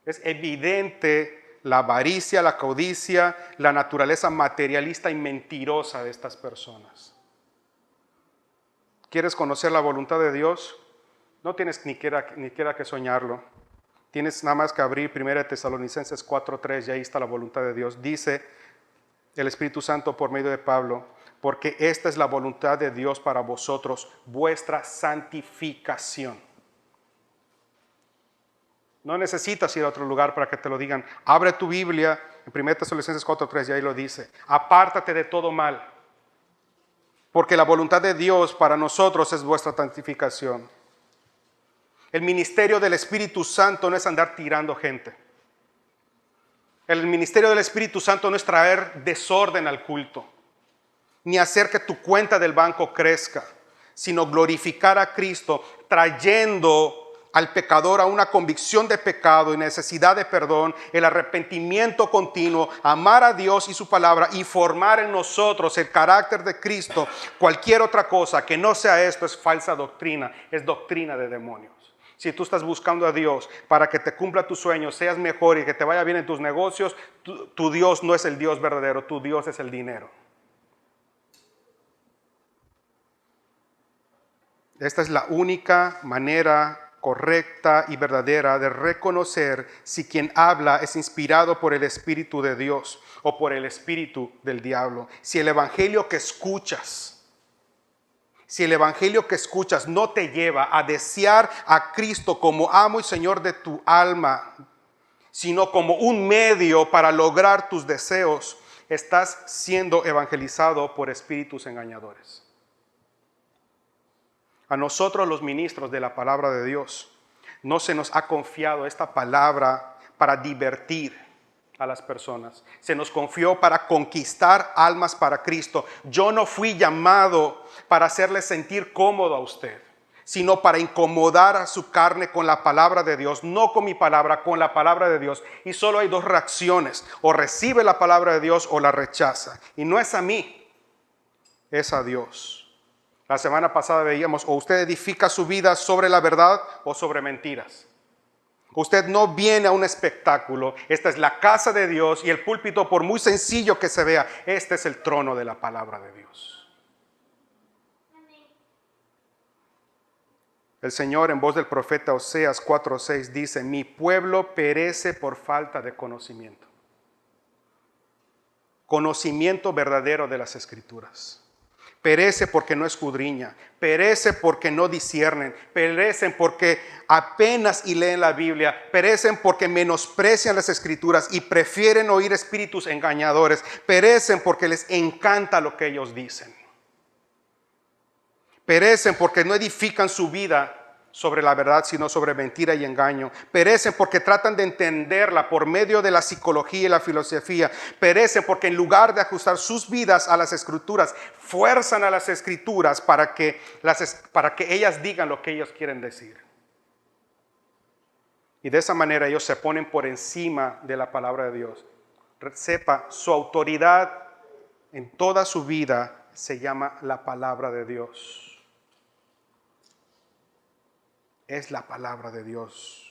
Es evidente la avaricia, la codicia, la naturaleza materialista y mentirosa de estas personas. ¿Quieres conocer la voluntad de Dios? No tienes ni siquiera que soñarlo. Tienes nada más que abrir 1 Tesalonicenses 4:3 y ahí está la voluntad de Dios. Dice el Espíritu Santo por medio de Pablo, porque esta es la voluntad de Dios para vosotros, vuestra santificación. No necesitas ir a otro lugar para que te lo digan. Abre tu Biblia en 1 Tesalonicenses 4:3 y ahí lo dice. Apártate de todo mal, porque la voluntad de Dios para nosotros es vuestra santificación. El ministerio del Espíritu Santo no es andar tirando gente. El ministerio del Espíritu Santo no es traer desorden al culto, ni hacer que tu cuenta del banco crezca, sino glorificar a Cristo, trayendo al pecador a una convicción de pecado y necesidad de perdón, el arrepentimiento continuo, amar a Dios y su palabra y formar en nosotros el carácter de Cristo. Cualquier otra cosa que no sea esto es falsa doctrina, es doctrina de demonios. Si tú estás buscando a Dios para que te cumpla tus sueños, seas mejor y que te vaya bien en tus negocios, tu Dios no es el Dios verdadero, tu Dios es el dinero. Esta es la única manera correcta y verdadera de reconocer si quien habla es inspirado por el Espíritu de Dios o por el espíritu del diablo. Si el evangelio que escuchas no te lleva a desear a Cristo como amo y Señor de tu alma, sino como un medio para lograr tus deseos, estás siendo evangelizado por espíritus engañadores. A nosotros los ministros de la palabra de Dios no se nos ha confiado esta palabra para divertir a las personas. Se nos confió para conquistar almas para Cristo. Yo no fui llamado para hacerle sentir cómodo a usted, sino para incomodar a su carne con la palabra de Dios, no con mi palabra, con la palabra de Dios. Y solo hay dos reacciones: o recibe la palabra de Dios o la rechaza. Y no es a mí, es a Dios. La semana pasada veíamos, o usted edifica su vida sobre la verdad o sobre mentiras. Usted no viene a un espectáculo. Esta es la casa de Dios y el púlpito, por muy sencillo que se vea, este es el trono de la palabra de Dios. El Señor, en voz del profeta Oseas 4:6, dice: mi pueblo perece por falta de conocimiento. Conocimiento verdadero de las Escrituras. Perece porque no escudriña, perece porque no disciernen, perecen porque apenas y leen la Biblia, perecen porque menosprecian las Escrituras y prefieren oír espíritus engañadores, perecen porque les encanta lo que ellos dicen. Perecen porque no edifican su vida sobre la verdad, sino sobre mentira y engaño. Perecen porque tratan de entenderla por medio de la psicología y la filosofía. Perecen porque en lugar de ajustar sus vidas a las Escrituras, fuerzan a las Escrituras para que ellas digan lo que ellos quieren decir. Y de esa manera ellos se ponen por encima de la palabra de Dios. Sepa, su autoridad en toda su vida se llama la palabra de Dios. Es la palabra de Dios.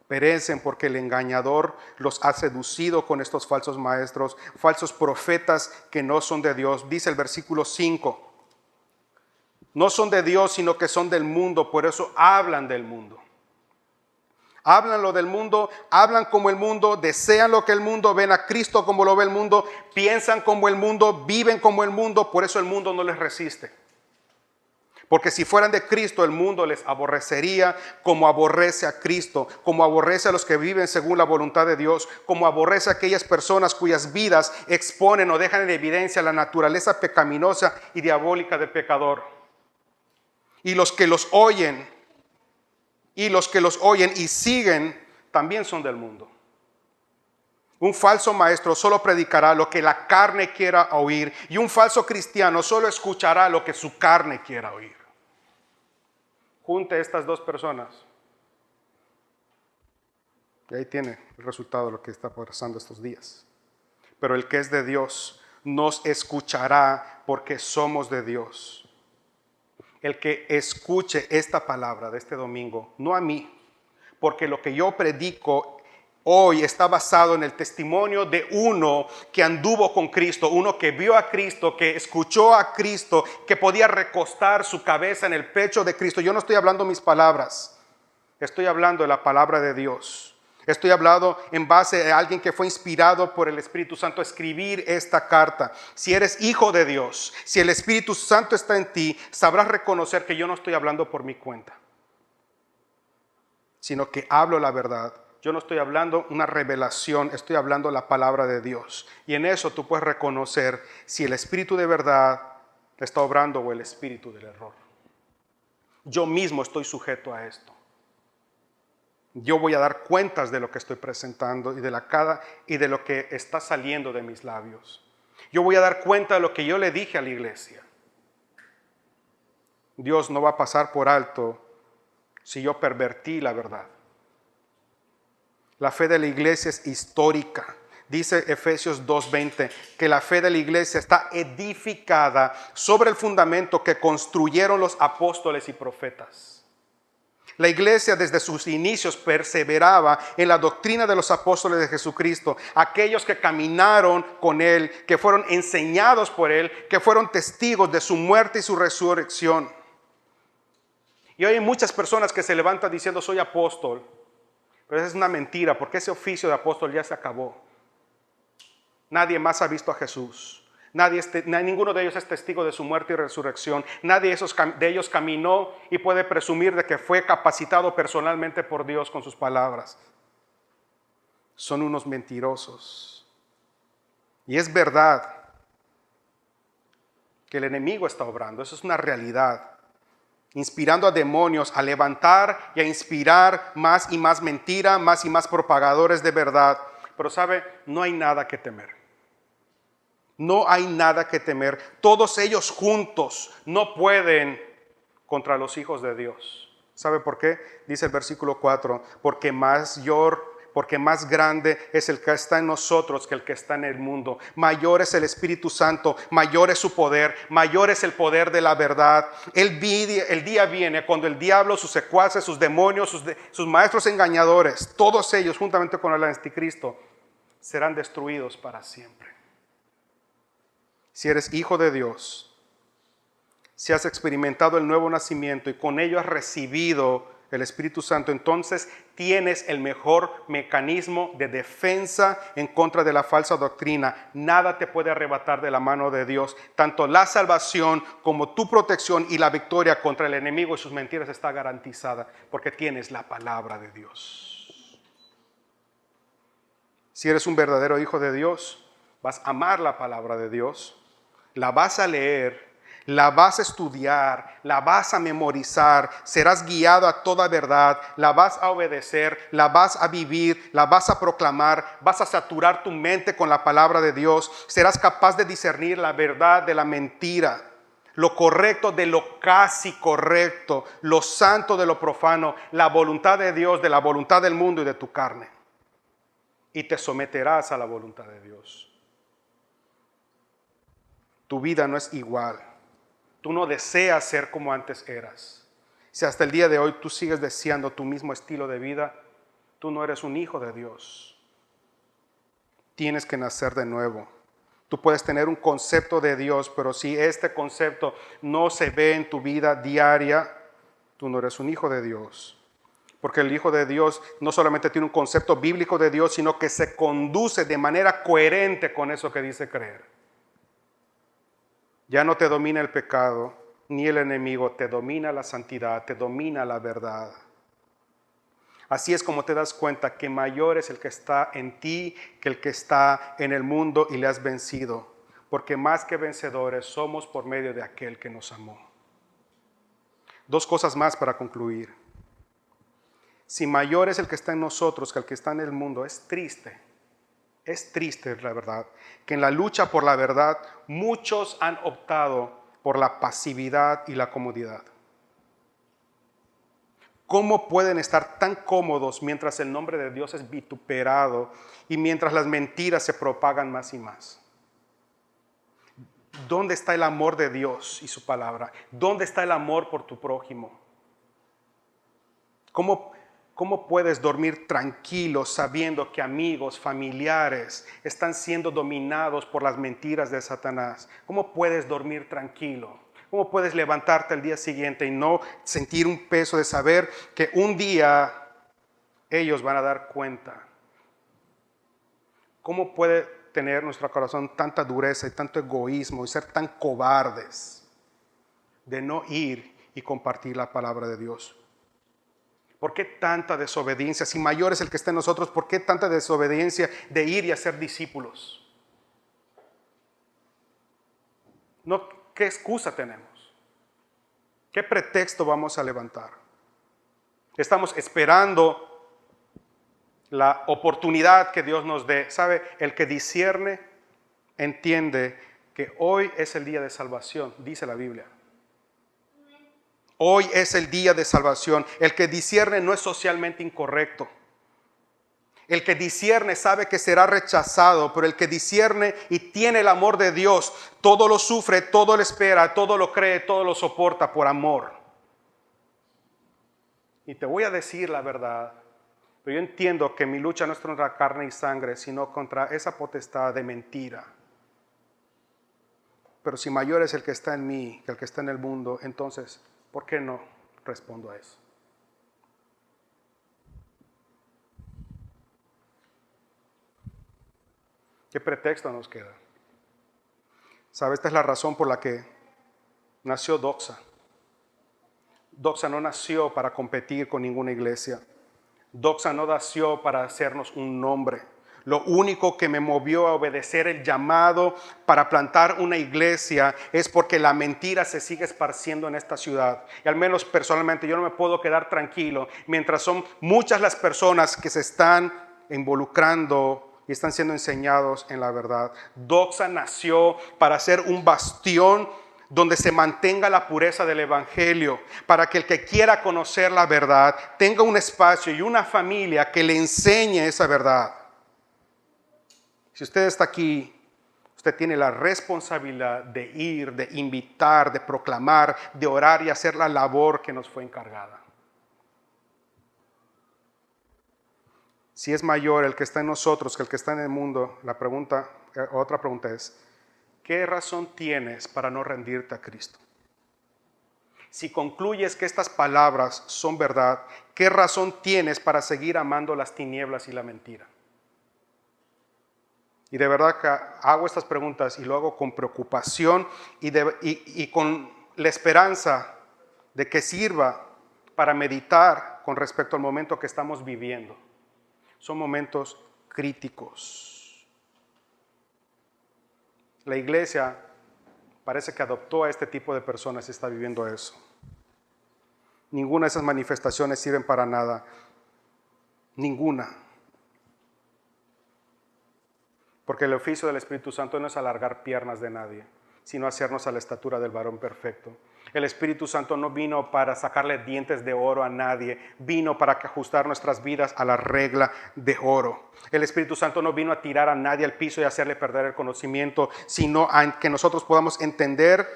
Perecen porque el engañador los ha seducido con estos falsos maestros, falsos profetas que no son de Dios. Dice el versículo 5: no son de Dios, sino que son del mundo, por eso hablan del mundo. Hablan lo del mundo, hablan como el mundo, desean lo que el mundo, ven a Cristo como lo ve el mundo, piensan como el mundo, viven como el mundo, por eso el mundo no les resiste. Porque si fueran de Cristo, el mundo les aborrecería como aborrece a Cristo, como aborrece a los que viven según la voluntad de Dios, como aborrece a aquellas personas cuyas vidas exponen o dejan en evidencia la naturaleza pecaminosa y diabólica del pecador. Y los que los oyen, y siguen, también son del mundo. Un falso maestro solo predicará lo que la carne quiera oír, y un falso cristiano solo escuchará lo que su carne quiera oír. Junte estas dos personas y ahí tiene el resultado de lo que está pasando estos días. Pero el que es de Dios nos escuchará porque somos de Dios. El que escuche esta palabra de este domingo, no a mí, porque lo que yo predico hoy está basado en el testimonio de uno que anduvo con Cristo, uno que vio a Cristo, que escuchó a Cristo, que podía recostar su cabeza en el pecho de Cristo. Yo no estoy hablando mis palabras, estoy hablando de la palabra de Dios. Estoy hablando en base a alguien que fue inspirado por el Espíritu Santo a escribir esta carta. Si eres hijo de Dios, si el Espíritu Santo está en ti, sabrás reconocer que yo no estoy hablando por mi cuenta, sino que hablo la verdad. Yo no estoy hablando una revelación, estoy hablando la palabra de Dios. Y en eso tú puedes reconocer si el Espíritu de verdad está obrando o el Espíritu del error. Yo mismo estoy sujeto a esto. Yo voy a dar cuentas de lo que estoy presentando y de lo que está saliendo de mis labios. Yo voy a dar cuenta de lo que yo le dije a la iglesia. Dios no va a pasar por alto si yo pervertí la verdad. La fe de la iglesia es histórica. Dice Efesios 2:20 que la fe de la iglesia está edificada sobre el fundamento que construyeron los apóstoles y profetas. La iglesia desde sus inicios perseveraba en la doctrina de los apóstoles de Jesucristo, aquellos que caminaron con Él, que fueron enseñados por Él, que fueron testigos de su muerte y su resurrección. Y hoy hay muchas personas que se levantan diciendo soy apóstol, pero esa es una mentira porque ese oficio de apóstol ya se acabó. Nadie más ha visto a Jesús. Ninguno de ellos es testigo de su muerte y resurrección. Nadie de ellos caminó y puede presumir de que fue capacitado personalmente por Dios con sus palabras. Son unos mentirosos. Y es verdad que el enemigo está obrando. Eso es una realidad. Inspirando a demonios a levantar y a inspirar más y más mentira, más y más propagadores de verdad. Pero sabe, no hay nada que temer. No hay nada que temer. Todos ellos juntos no pueden contra los hijos de Dios. ¿Sabe por qué? Dice el versículo 4, porque más grande es el que está en nosotros que el que está en el mundo. Mayor es el Espíritu Santo, mayor es su poder, mayor es el poder de la verdad. El día viene cuando el diablo, sus secuaces, sus demonios, sus maestros engañadores, todos ellos juntamente con el anticristo, serán destruidos para siempre. Si eres hijo de Dios, si has experimentado el nuevo nacimiento y con ello has recibido el Espíritu Santo, entonces tienes el mejor mecanismo de defensa en contra de la falsa doctrina. Nada te puede arrebatar de la mano de Dios. Tanto la salvación como tu protección y la victoria contra el enemigo y sus mentiras está garantizada porque tienes la palabra de Dios. Si eres un verdadero hijo de Dios, vas a amar la palabra de Dios. La vas a leer, la vas a estudiar, la vas a memorizar, serás guiado a toda verdad, la vas a obedecer, la vas a vivir, la vas a proclamar, vas a saturar tu mente con la palabra de Dios, serás capaz de discernir la verdad de la mentira, lo correcto de lo casi correcto, lo santo de lo profano, la voluntad de Dios de la voluntad del mundo y de tu carne. Y te someterás a la voluntad de Dios. Tu vida no es igual. Tú no deseas ser como antes eras. Si hasta el día de hoy tú sigues deseando tu mismo estilo de vida, tú no eres un hijo de Dios. Tienes que nacer de nuevo. Tú puedes tener un concepto de Dios, pero si este concepto no se ve en tu vida diaria, tú no eres un hijo de Dios. Porque el Hijo de Dios no solamente tiene un concepto bíblico de Dios, sino que se conduce de manera coherente con eso que dice creer. Ya no te domina el pecado ni el enemigo, te domina la santidad, te domina la verdad. Así es como te das cuenta que mayor es el que está en ti que el que está en el mundo y le has vencido. Porque más que vencedores somos por medio de aquel que nos amó. Dos cosas más para concluir. Si mayor es el que está en nosotros que el que está en el mundo, es triste la verdad, que en la lucha por la verdad muchos han optado por la pasividad y la comodidad. ¿Cómo pueden estar tan cómodos mientras el nombre de Dios es vituperado y mientras las mentiras se propagan más y más? ¿Dónde está el amor de Dios y su palabra? ¿Dónde está el amor por tu prójimo? ¿Cómo puedes dormir tranquilo sabiendo que amigos, familiares están siendo dominados por las mentiras de Satanás? ¿Cómo puedes dormir tranquilo? ¿Cómo puedes levantarte al día siguiente y no sentir un peso de saber que un día ellos van a dar cuenta? ¿Cómo puede tener nuestro corazón tanta dureza y tanto egoísmo y ser tan cobardes de no ir y compartir la palabra de Dios? ¿Por qué tanta desobediencia? Si mayor es el que está en nosotros, ¿por qué tanta desobediencia de ir y hacer discípulos? No, ¿qué excusa tenemos? ¿Qué pretexto vamos a levantar? Estamos esperando la oportunidad que Dios nos dé. ¿Sabe? El que discierne entiende que hoy es el día de salvación, dice la Biblia. Hoy es el día de salvación. El que discierne no es socialmente incorrecto. El que discierne sabe que será rechazado, pero el que discierne y tiene el amor de Dios, todo lo sufre, todo lo espera, todo lo cree, todo lo soporta por amor. Y te voy a decir la verdad, pero yo entiendo que mi lucha no es contra carne y sangre, sino contra esa potestad de mentira. Pero si mayor es el que está en mí que el que está en el mundo, entonces, ¿por qué no respondo a eso? ¿Qué pretexto nos queda? ¿Sabe? Esta es la razón por la que nació Doxa. Doxa no nació para competir con ninguna iglesia. Doxa no nació para hacernos un nombre. Lo único que me movió a obedecer el llamado para plantar una iglesia es porque la mentira se sigue esparciendo en esta ciudad. Y al menos personalmente yo no me puedo quedar tranquilo mientras son muchas las personas que se están involucrando y están siendo enseñados en la verdad. Doxa nació para ser un bastión donde se mantenga la pureza del evangelio, para que el que quiera conocer la verdad tenga un espacio y una familia que le enseñe esa verdad. Si usted está aquí, usted tiene la responsabilidad de ir, de invitar, de proclamar, de orar y hacer la labor que nos fue encargada. Si es mayor el que está en nosotros que el que está en el mundo, otra pregunta es, ¿qué razón tienes para no rendirte a Cristo? Si concluyes que estas palabras son verdad, ¿qué razón tienes para seguir amando las tinieblas y la mentira? Y de verdad que hago estas preguntas y lo hago con preocupación y con la esperanza de que sirva para meditar con respecto al momento que estamos viviendo. Son momentos críticos. La iglesia parece que adoptó a este tipo de personas y está viviendo eso. Ninguna de esas manifestaciones sirven para nada. Ninguna. Porque el oficio del Espíritu Santo no es alargar piernas de nadie, sino hacernos a la estatura del varón perfecto. El Espíritu Santo no vino para sacarle dientes de oro a nadie, vino para ajustar nuestras vidas a la regla de oro. El Espíritu Santo no vino a tirar a nadie al piso y hacerle perder el conocimiento, sino a que nosotros podamos entender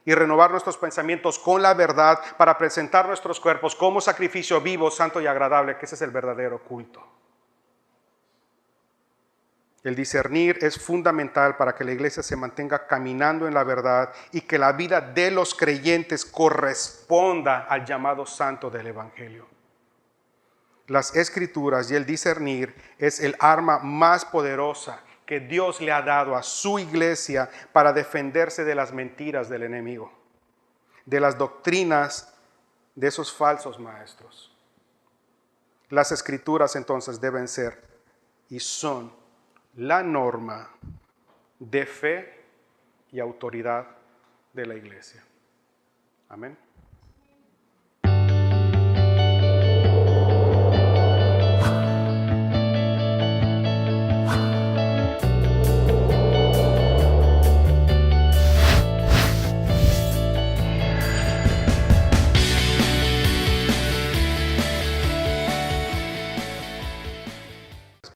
y renovar nuestros pensamientos con la verdad para presentar nuestros cuerpos como sacrificio vivo, santo y agradable, que ese es el verdadero culto. El discernir es fundamental para que la iglesia se mantenga caminando en la verdad y que la vida de los creyentes corresponda al llamado santo del evangelio. las escrituras y el discernir es el arma más poderosa que Dios le ha dado a su iglesia para defenderse de las mentiras del enemigo, de las doctrinas de esos falsos maestros. Las escrituras entonces deben ser y son la norma de fe y autoridad de la iglesia. Amén.